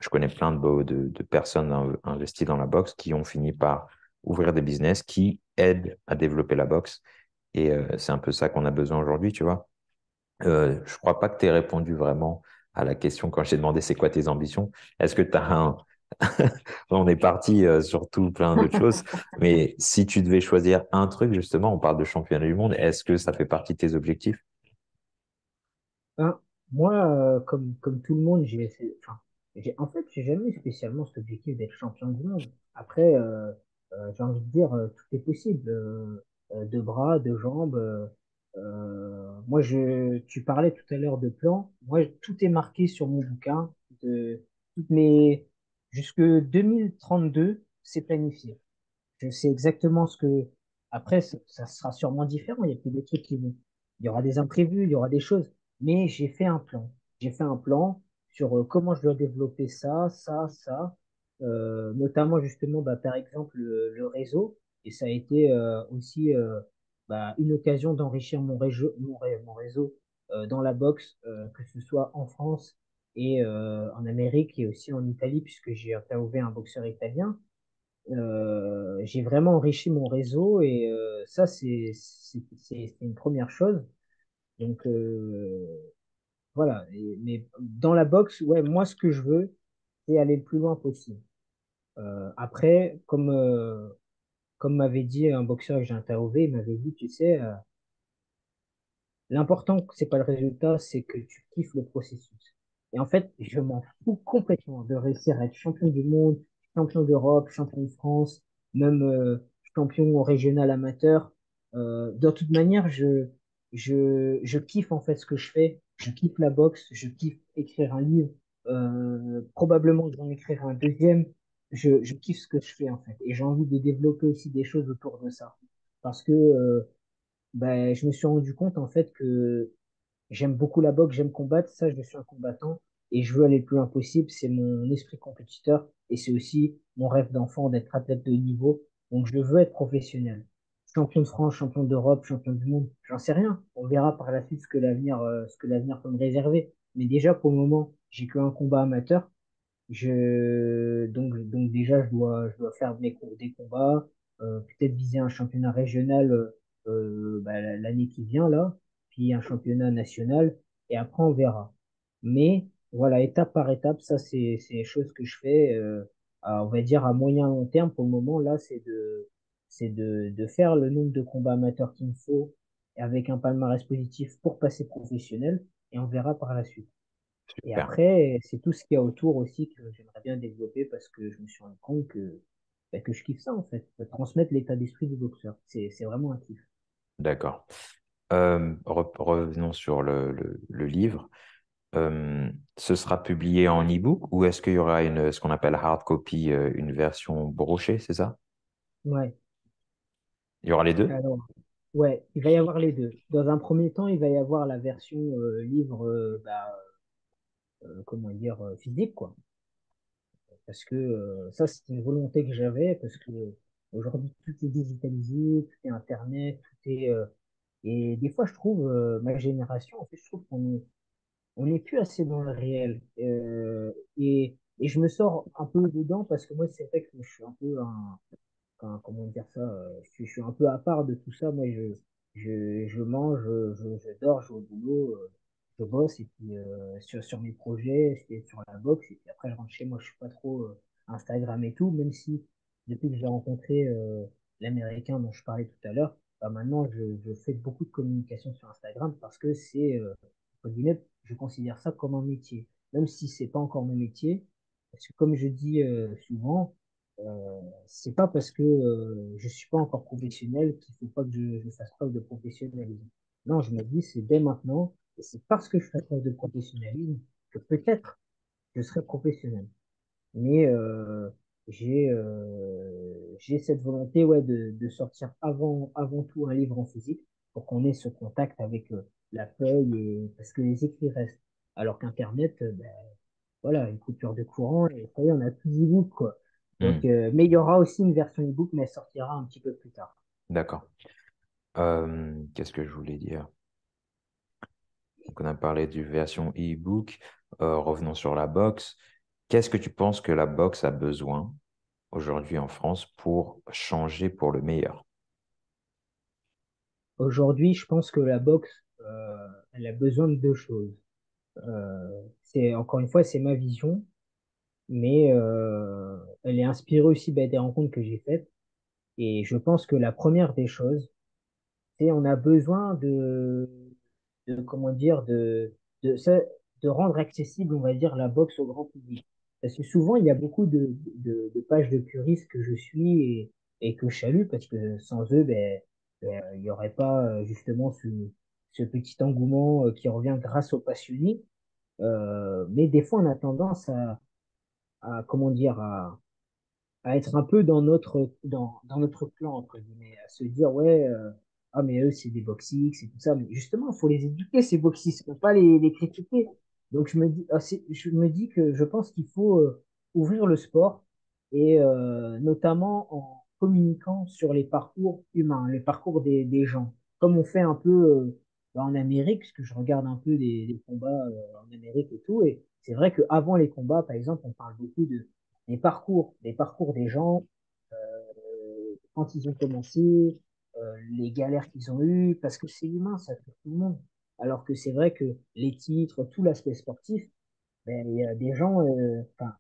je connais plein de personnes investies dans la boxe qui ont fini par ouvrir des business qui aident à développer la boxe. Et c'est un peu ça qu'on a besoin aujourd'hui, tu vois. Je crois pas que tu aies répondu vraiment à la question quand je t'ai demandé c'est quoi tes ambitions. Est-ce que tu as un... On est parti sur tout plein d'autres choses, mais si tu devais choisir un truc, justement, on parle de championnat du monde, est-ce que ça fait partie de tes objectifs? Hein, moi, comme tout le monde, enfin, en fait, j'ai jamais eu spécialement cet objectif d'être champion du monde. Après, j'ai envie de dire, tout est possible. De bras, de jambes. Moi, tu parlais tout à l'heure de plans. Moi, tout est marqué sur mon bouquin. Toutes mes, jusque 2032, c'est planifié. Je sais exactement ce que. Après, ça sera sûrement différent. Il y a peut-être des trucs qui vont. Il y aura des imprévus, il y aura des choses. Mais j'ai fait un plan. J'ai fait un plan sur comment je dois développer ça. Notamment, justement, bah, par exemple, le réseau. Et ça a été aussi bah, une occasion d'enrichir mon réseau dans la boxe, que ce soit en France et en Amérique et aussi en Italie, puisque j'ai interviewé un boxeur italien. J'ai vraiment enrichi mon réseau et ça, c'est une première chose. Donc, voilà. Mais dans la boxe, ouais, moi, ce que je veux, c'est aller le plus loin possible. Après, comme m'avait dit un boxeur que j'ai interviewé, il m'avait dit, tu sais, l'important, c'est pas le résultat, c'est que tu kiffes le processus. Et en fait, je m'en fous complètement de réussir à être champion du monde, champion d'Europe, champion de France, même champion régional amateur. De toute manière, je kiffe en fait ce que je fais. Je kiffe la boxe, je kiffe écrire un livre. Probablement, je vais en écrire un deuxième. Je kiffe ce que je fais en fait. Et j'ai envie de développer aussi des choses autour de ça. Parce que ben, je me suis rendu compte en fait que j'aime beaucoup la boxe, j'aime combattre, ça je suis un combattant et je veux aller le plus loin possible, c'est mon esprit compétiteur et c'est aussi mon rêve d'enfant d'être athlète de haut niveau, donc je veux être professionnel. Champion de France, champion d'Europe, champion du monde, j'en sais rien. On verra par la suite ce que l'avenir peut me réserver. Mais déjà pour le moment, j'ai qu'un combat amateur, donc déjà, je dois faire des combats, peut-être viser un championnat régional bah, l'année qui vient là, puis un championnat national, et après on verra. Mais voilà, étape par étape, ça c'est les choses que je fais, on va dire à moyen long terme pour le moment là, de faire le nombre de combats amateurs qu'il me faut avec un palmarès positif pour passer professionnel, et on verra par la suite. Et Super. après, c'est tout ce qu'il y a autour aussi que j'aimerais bien développer parce que je me suis rendu compte bah, que je kiffe ça en fait, de transmettre l'état d'esprit du boxeur. C'est vraiment un kiff. D'accord. Revenons sur le livre. Ce sera publié en e-book ou est-ce qu'il y aura ce qu'on appelle hard copy, une version brochée, c'est ça? Ouais, Il y aura les deux? alors, ouais, il va y avoir les deux. Dans un premier temps, il va y avoir la version livre, bah, comment dire, physique, quoi. Parce que ça, c'est une volonté que j'avais, parce que aujourd'hui, tout est digitalisé, tout est Internet, tout est. Et des fois, je trouve, ma génération, en fait, je trouve on n'est plus assez dans le réel. Et je me sors un peu dedans parce que moi, c'est vrai que je suis un peu comment dire ça, je suis un peu à part de tout ça. Moi, je mange, je dors, je vais au boulot, je bosse et puis sur mes projets, c'est sur la boxe. Et puis après, je rentre chez moi, je suis pas trop Instagram et tout, même si depuis que j'ai rencontré l'Américain dont je parlais tout à l'heure, bah maintenant, je fais beaucoup de communication sur Instagram parce que entre guillemets, je considère ça comme un métier. Même si c'est pas encore mon métier, parce que comme je dis souvent, c'est pas parce que je suis pas encore professionnel qu'il faut pas que je fasse preuve de professionnalisme. Non, je me dis, c'est dès maintenant, et c'est parce que je fais preuve de professionnalisme que peut-être je serai professionnel. Mais j'ai cette volonté ouais, de sortir avant tout un livre en physique pour qu'on ait ce contact avec la feuille, parce que les écrits restent. Alors qu'Internet, ben, voilà, une coupure de courant et ça y est, on a tout d'e-book, quoi. Donc, Hmm, mais il y aura aussi une version e-book, mais elle sortira un petit peu plus tard. d'accord. Qu'est-ce que je voulais dire? Donc, on a parlé du version e-book. Revenons sur la box. Qu'est-ce que tu penses que la box a besoin aujourd'hui en France pour changer pour le meilleur? Aujourd'hui, je pense que la boxe, elle a besoin de deux choses. C'est encore une fois, c'est ma vision, mais elle est inspirée aussi des rencontres que j'ai faites. Et je pense que la première des choses, c'est on a besoin de comment dire, de, ça- de rendre accessible, on va dire, la boxe au grand public. Parce que souvent, il y a beaucoup de pages de puristes que je suis et que je salue, parce que sans eux, il n'y aurait pas justement ce petit engouement qui revient grâce aux passionnés. Mais des fois, on a tendance comment dire, à être un peu dans notre clan, entre guillemets, à se dire, ouais, ah, mais eux, c'est des boxix et tout ça. Mais justement, il faut les éduquer, ces boxix, il ne faut pas les critiquer. Donc, je me dis que je pense qu'il faut ouvrir le sport et notamment en communiquant sur les parcours humains, les parcours des gens, comme on fait un peu en Amérique, parce que je regarde un peu des combats en Amérique et tout. Et c'est vrai qu'avant les combats, par exemple, on parle beaucoup des parcours des gens, quand ils ont commencé, les galères qu'ils ont eues, parce que c'est humain, ça touche tout le monde. Alors que c'est vrai que les titres, tout l'aspect sportif, ben, il y a des gens, enfin,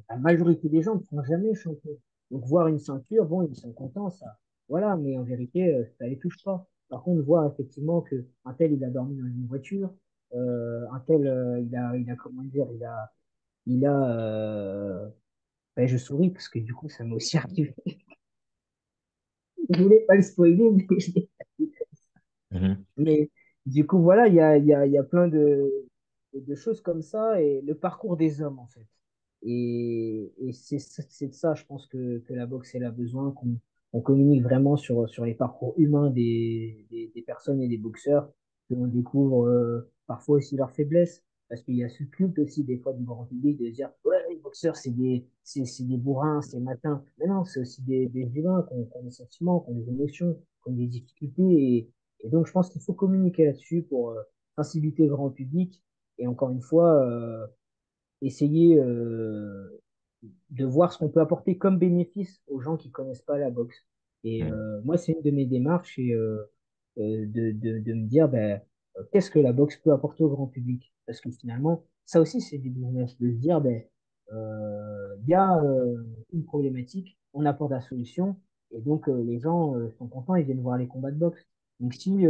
la majorité des gens ne font jamais champion. Donc voir une ceinture, bon, ils sont contents, ça. Voilà, mais en vérité, ça les touche pas. Par contre, voir effectivement que un tel, il a dormi dans une voiture, un tel, comment dire, il a, ben, je souris parce que du coup, ça m'est aussi arrivé. Je voulais pas le spoiler, mais je l'ai. Mhm. Mais du coup, voilà, il y a plein de choses comme ça et le parcours des hommes, en fait. Et c'est de ça, je pense, que la boxe, elle a besoin, qu'on communique vraiment sur les parcours humains des personnes et des boxeurs, qu'on découvre parfois aussi leurs faiblesses. Parce qu'il y a ce culte aussi, des fois, du grand public, de dire, ouais, les boxeurs, c'est des bourrins, c'est matin. Mais non, c'est aussi des humains qui ont des sentiments, qui ont des émotions, qui ont des difficultés. Et donc, je pense qu'il faut communiquer là-dessus pour sensibiliser le grand public et encore une fois, essayer de voir ce qu'on peut apporter comme bénéfice aux gens qui connaissent pas la boxe. Et Mhm. moi, c'est une de mes démarches et de me dire qu'est-ce que la boxe peut apporter au grand public. Parce que finalement, ça aussi, c'est du business, de se dire il y a une problématique, on apporte la solution et donc les gens sont contents, ils viennent voir les combats de boxe. Donc si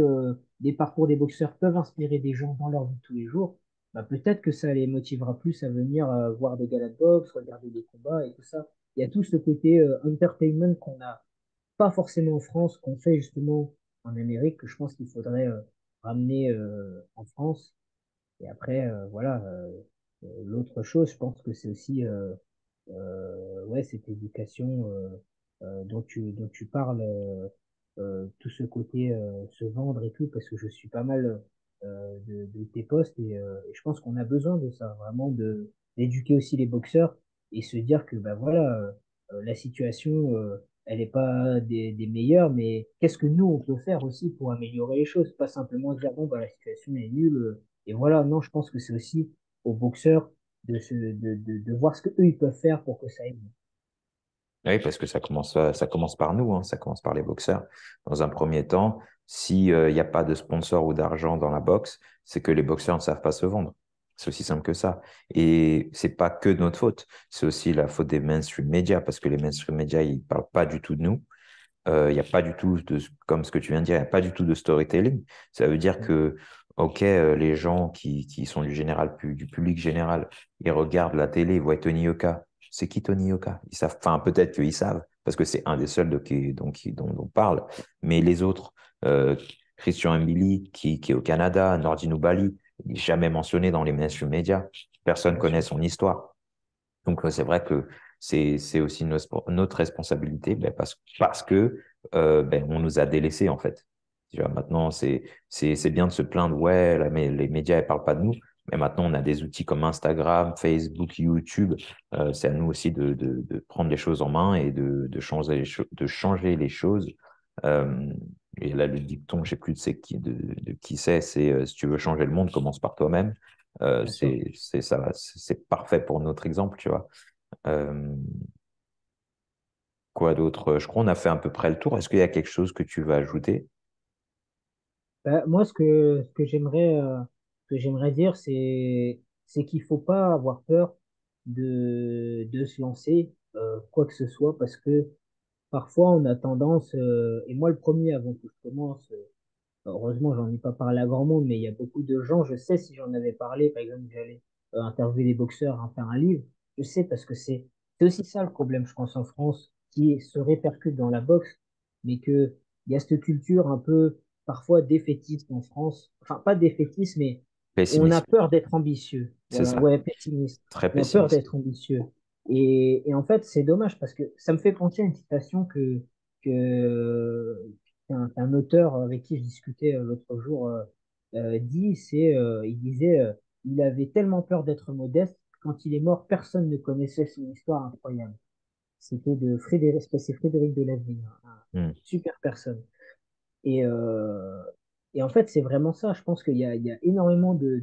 les parcours des boxeurs peuvent inspirer des gens dans leur vie de tous les jours, bah, peut-être que ça les motivera plus à venir voir des galas de boxe, regarder des combats et tout ça. Il y a tout ce côté entertainment qu'on n'a pas forcément en France, qu'on fait justement en Amérique, que je pense qu'il faudrait ramener en France. Et après, voilà, l'autre chose, je pense que c'est aussi ouais, cette éducation dont tu parles, tout ce côté se vendre et tout, parce que je suis pas mal de tes posts et je pense qu'on a besoin de ça, vraiment d'éduquer aussi les boxeurs et se dire que bah voilà, la situation, elle n'est pas des meilleures, mais qu'est-ce que nous on peut faire aussi pour améliorer les choses, pas simplement dire bon bah la situation est nulle et voilà, non, je pense que c'est aussi aux boxeurs de voir ce que eux ils peuvent faire pour que ça aille mieux. Oui, parce que ça commence par nous, hein, ça commence par les boxeurs. Dans un premier temps, s'il n'y a pas de sponsor ou d'argent dans la boxe, c'est que les boxeurs ne savent pas se vendre. C'est aussi simple que ça. Et c'est pas que de notre faute, c'est aussi la faute des mainstream médias, parce que les mainstream médias, ils parlent pas du tout de nous. Il n'y a pas du tout de, comme ce que tu viens de dire, il n'y a pas du tout de storytelling. Ça veut dire que, OK, les gens qui sont du public général, ils regardent la télé, ils voient Tony Yoka. C'est qui Tony Yoka? Ils savent, enfin, peut-être qu'ils savent, parce que c'est un des seuls dont on parle. Mais les autres, euh, Christian Mbili, qui est au Canada, Nordine Bali, il n'est jamais mentionné dans les mainstream médias. Personne Bien connaît sûr. son histoire. Donc, c'est vrai que c'est aussi notre responsabilité ben, parce que ben, on nous a délaissés, en fait. Tu vois, maintenant, c'est bien de se plaindre, ouais, mais les médias ne parlent pas de nous. Mais maintenant, on a des outils comme Instagram, Facebook, YouTube. C'est à nous aussi de prendre les choses en main et de changer les choses. Euh, et là, le dicton, je sais plus de qui c'est si tu veux changer le monde, commence par toi-même. Bien sûr. C'est ça, c'est parfait pour notre exemple, tu vois. Euh, quoi d'autre? Je crois qu'on a fait à peu près le tour. Est-ce qu'il y a quelque chose que tu veux ajouter? Bah, moi, ce que j'aimerais dire, c'est qu'il faut pas avoir peur de se lancer, quoi que ce soit, parce que parfois, on a tendance, et moi le premier, avant que je commence, heureusement, j'en ai pas parlé à grand monde, mais il y a beaucoup de gens, je sais si j'en avais parlé, par exemple, j'allais interviewer des boxeurs, hein, faire un livre, je sais parce que c'est aussi ça le problème, je pense, en France, qui se répercute dans la boxe, mais que il y a cette culture un peu parfois défaitiste en France, enfin pas défaitiste, mais on a Pessimisme, peur d'être ambitieux, c'est voilà, ça. ouais, pessimiste, Très on a peur pessimiste. d'être ambitieux. Et en fait, c'est dommage parce que ça me fait penser à une citation que un auteur avec qui je discutais l'autre jour dit, il disait, il avait tellement peur d'être modeste, quand il est mort, personne ne connaissait son histoire incroyable. C'était de Frédéric, c'est Frédéric Delavigne, un Hmm. super personne. Et, et en fait, c'est vraiment ça. Je pense qu'il y a énormément de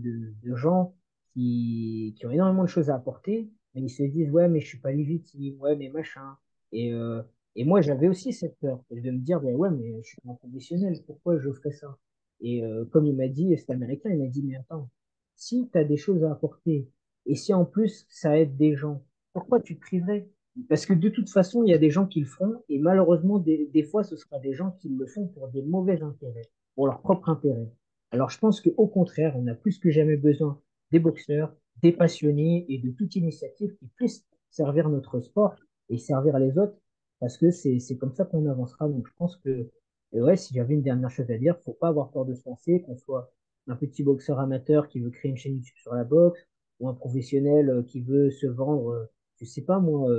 gens qui ont énormément de choses à apporter, mais ils se disent, ouais, mais je suis pas légitime, ouais, mais machin. Et, euh, et moi, j'avais aussi cette peur de me dire, ouais, mais je suis pas un professionnel, pourquoi je ferais ça? Et comme il m'a dit, cet Américain, il m'a dit, mais attends, si tu as des choses à apporter, et si en plus ça aide des gens, pourquoi tu te priverais? Parce que de toute façon, il y a des gens qui le feront, et malheureusement, des fois, ce sera des gens qui le font pour des mauvais intérêts, pour leur propre intérêt. Alors, je pense qu'au contraire, on a plus que jamais besoin des boxeurs, des passionnés et de toute initiative qui puisse servir notre sport et servir les autres, parce que c'est comme ça qu'on avancera. Donc, je pense que, et ouais, si j'avais une dernière chose à dire, faut pas avoir peur de se lancer, qu'on soit un petit boxeur amateur qui veut créer une chaîne YouTube sur la boxe, ou un professionnel qui veut se vendre, je sais pas moi,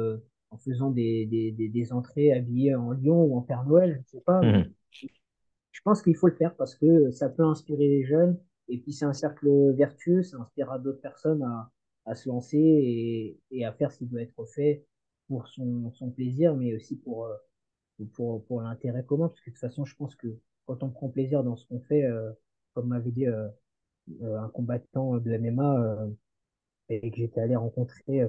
en faisant des entrées habillées en lion ou en Père Noël, je sais pas, mais Mhm. je pense qu'il faut le faire parce que ça peut inspirer les jeunes et puis c'est un cercle vertueux, ça inspirera d'autres personnes à se lancer et à faire ce qui doit être fait pour son plaisir, mais aussi pour l'intérêt commun, parce que de toute façon, je pense que quand on prend plaisir dans ce qu'on fait, comme m'avait dit un combattant de MMA, et que j'étais allé rencontrer,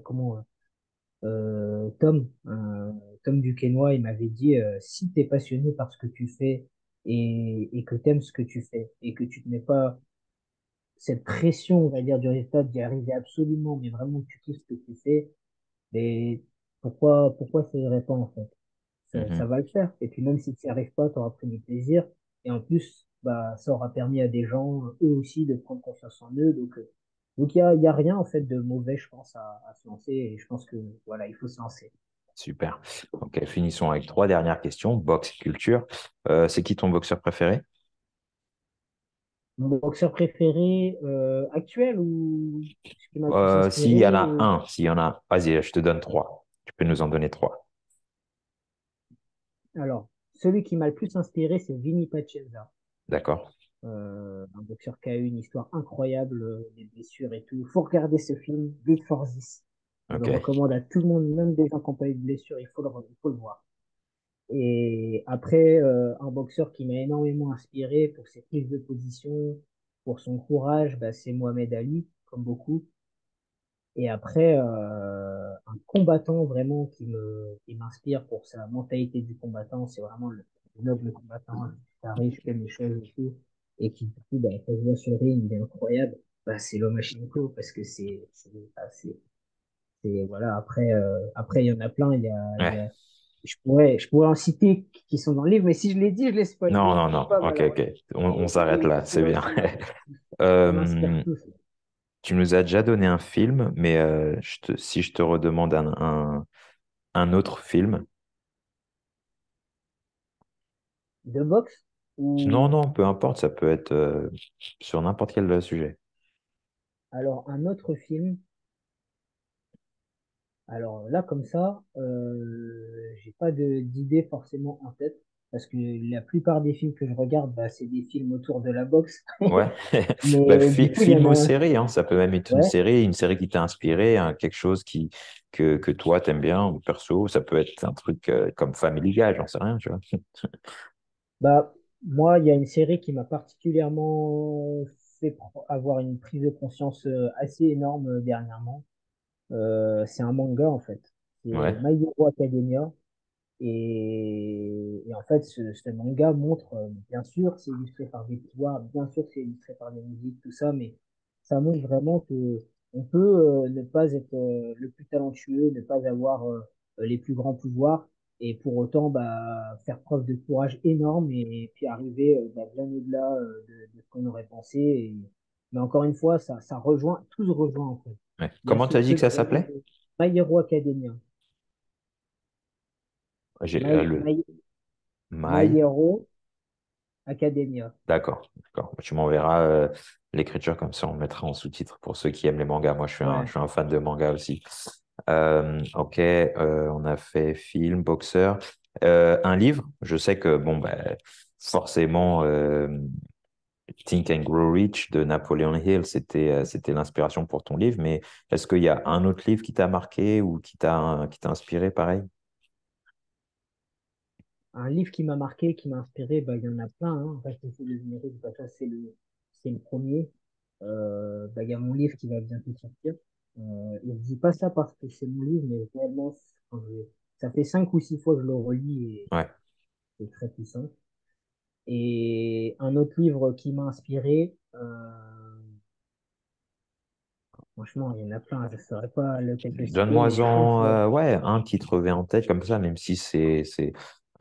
Tom du Quénois, il m'avait dit si tu es passionné par ce que tu fais et que tu aimes ce que tu fais et que tu ne mets pas cette pression, on va dire, du résultat d'y arriver absolument, mais vraiment que tu kiffes ce que tu fais, mais pourquoi ça irait pas en fait? Ça Mhm. va le faire. Et puis même si tu n'y arrives pas, tu auras pris du plaisir. Et en plus, bah, ça aura permis à des gens, eux aussi, de prendre confiance en eux. Donc il y a rien en fait de mauvais, je pense, à se lancer. Et je pense que voilà, il faut se lancer. Super. Ok, finissons avec trois dernières questions. Boxe et culture. C'est qui ton boxeur préféré? Mon boxeur préféré actuel ou ce qui m'a le plus S'il y en inspiré a un, s'il y en a, vas-y, je te donne trois. Tu peux nous en donner trois. Alors, celui qui m'a le plus inspiré, c'est Vinny Pacenza, D'accord? un boxeur qui a eu une histoire incroyable, des blessures et tout. Il faut regarder ce film, Vite for This. Je le Ok. recommande à tout le monde, même des gens qui n'ont pas eu de blessure, il faut le voir. Et après, un boxeur qui m'a énormément inspiré pour ses prises de position, pour son courage, bah, c'est Mohamed Ali, comme beaucoup. Et après, un combattant vraiment qui m'inspire pour sa mentalité du combattant, c'est vraiment le noble combattant qui arrive, fait les choses et tout, et qui, du coup, bah, quand je vois sur le ring, il est incroyable, bah, c'est Lomachenko, parce que voilà, après, il y en a plein, Ouais. je pourrais en citer qui sont dans le livre, mais si je les dis, je les spoil, Non, donc je non, peux non. pas, Ok, ok. malheureusement. On s'arrête Et là. du coup, C'est ouais, bien. ceux-là, ils m'inspirent Euh, tous. tu nous as déjà donné un film, mais si je te redemande un autre film, De boxe, non, ou non, peu importe, ça peut être sur n'importe quel sujet. alors un autre film. Alors là, comme ça, j'ai pas d'idée forcément en tête. parce que la plupart des films que je regarde, bah, c'est des films autour de la boxe. Ouais. Bah, Mais du coup, il y en film ou a, série, hein, ça peut même être ouais, une série qui t'a inspiré, hein, quelque chose que toi t'aimes bien, ou perso, ça peut être un truc comme Family Guy, j'en sais rien, tu vois. bah, moi, il y a une série qui m'a particulièrement fait avoir une prise de conscience assez énorme dernièrement. C'est un manga, en fait. C'est Ouais. My Hero Academia. Et en fait, ce manga montre, bien sûr, c'est illustré par des pouvoirs, bien sûr, c'est illustré par des musiques, tout ça, mais ça montre vraiment que on peut ne pas être le plus talentueux, ne pas avoir les plus grands pouvoirs, et pour autant bah, faire preuve de courage énorme et puis arriver bah, bien au-delà de ce qu'on aurait pensé. Mais encore une fois, ça rejoint, tout se rejoint en fait. Ouais. Il y a Comment ce t'as dit que truc ça vraiment s'appelait? de My Hero Academia. My, Le My, My My. Hero Academia. D'accord, d'accord. Tu m'enverras l'écriture comme ça, on le mettra en sous-titre pour ceux qui aiment les mangas. Moi, je Ouais. suis un fan de manga aussi. Ok, on a fait film, boxeur. Un livre, je sais que, bon, ben, forcément, Think and Grow Rich de Napoleon Hill, c'était l'inspiration pour ton livre, mais est-ce qu'il y a un autre livre qui t'a marqué ou qui t'a inspiré pareil? Un livre qui m'a marqué, qui m'a inspiré, bah, il y en a plein. Hein. En fait, c'est le générique, bah, ça, c'est le premier. Bah, il y a mon livre qui va bientôt sortir. Et je dis pas ça parce que c'est mon livre, mais réellement, ça fait 5 ou 6 fois que je le relis et Ouais. c'est très puissant. Et un autre livre qui m'a inspiré, franchement, il y en a plein, je ne saurais pas lequel te citer, mais je pense Donne-moi-en ouais, un qui te revient en tête comme ça, même si c'est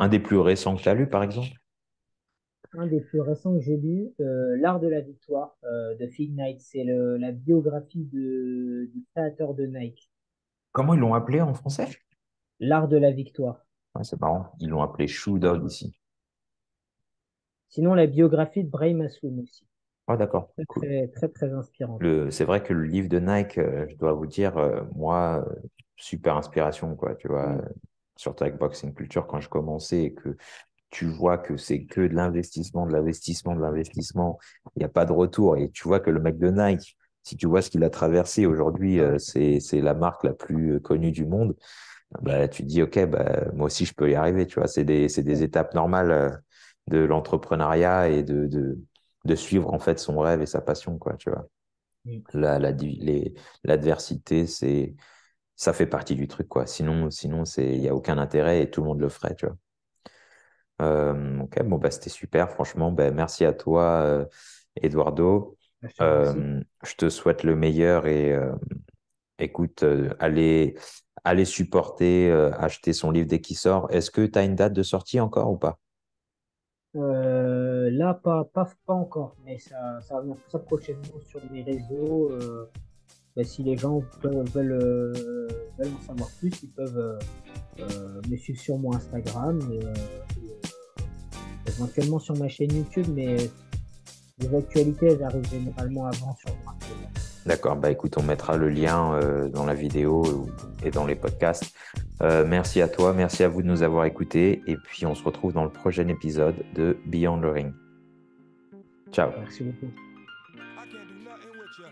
un des plus récents que tu as lu, par exemple. un des plus récents que j'ai lu, L'Art de la Victoire de Phil Knight. C'est la biographie du créateur de Nike. Comment ils l'ont appelé en français? L'Art de la Victoire. Ouais, c'est marrant. Ils l'ont appelé Shoe Dog ici. Sinon, la biographie de Brahim Assoum aussi. Ah, d'accord, Très, cool. très, très, très inspirante. C'est vrai que le livre de Nike, je dois vous dire, moi, super inspiration, quoi, tu vois. Mm. Surtout avec Boxing Culture, quand je commençais et que tu vois que c'est que de l'investissement, de l'investissement, de l'investissement, il n'y a pas de retour. Et tu vois que le mec de Nike, si tu vois ce qu'il a traversé aujourd'hui, c'est la marque la plus connue du monde. Bah, tu te dis, OK, bah, moi aussi, je peux y arriver, tu vois. C'est des étapes normales de l'entrepreneuriat et de suivre, en fait, son rêve et sa passion, quoi, tu vois. Mm. L'adversité, ça fait partie du truc, quoi. Sinon, il n'y a aucun intérêt et tout le monde le ferait, tu vois. Ok, bon, bah, c'était super, franchement. Bah, merci à toi, Eduardo. Je te remercie. Je te souhaite le meilleur et écoute, allez supporter, acheter son livre dès qu'il sort. Est-ce que tu as une date de sortie encore ou pas? Là, pas encore, mais ça va venir très prochainement sur mes réseaux. Bah, si les gens veulent en savoir plus, ils peuvent me suivre sur mon Instagram et éventuellement sur ma chaîne YouTube, mais les actualités, elles arrivent généralement avant sur mon Instagram. D'accord, bah écoute, on mettra le lien dans la vidéo et dans les podcasts. Merci à toi, merci à vous de nous avoir écoutés et puis on se retrouve dans le prochain épisode de Beyond the Ring. Ciao. Merci beaucoup. I can't do nothing with ya.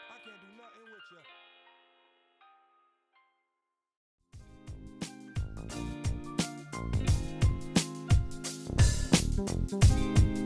I can't do nothing with ya.